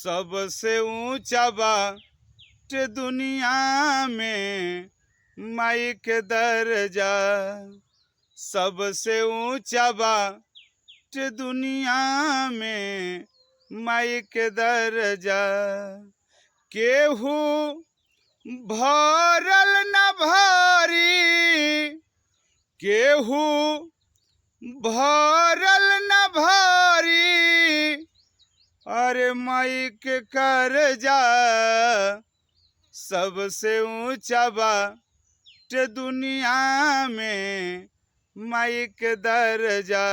सबसे ऊंचा बाट दुनिया में माई के दर्जा। सबसे ऊंचा बाट दुनिया में माई के दर्जा। केहू भरल न भारी, केहू भरल न भारी, अरे माई के कर्जा। सबसे ऊंचा बाट दुनिया में माई के दर्जा।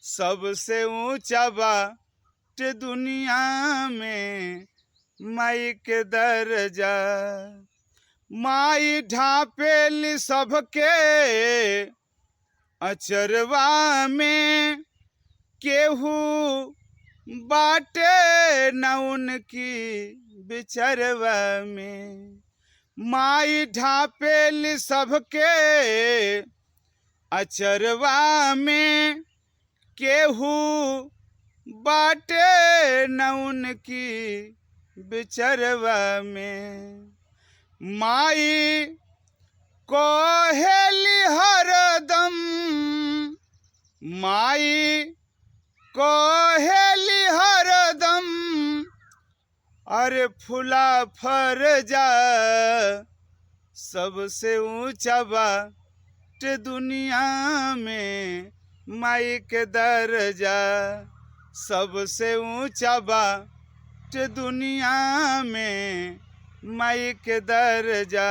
सबसे ऊंचा बाट दुनिया में माई के दर्जा। माई ढापेली सबके अचरवा में, केहू बाटे न उनकी बिचरवा में। माई ढापेली सबके अचरवा में, केहू बाटे न उनकी बिचरवा में। माई कहेली हरदम, माई कहेली हरदम, अरे फूला फरजा। सबसे ऊंचा बाट दुनिया में माई के दर्जा। सबसे ऊंचा बाट दुनिया में माई के दर्जा।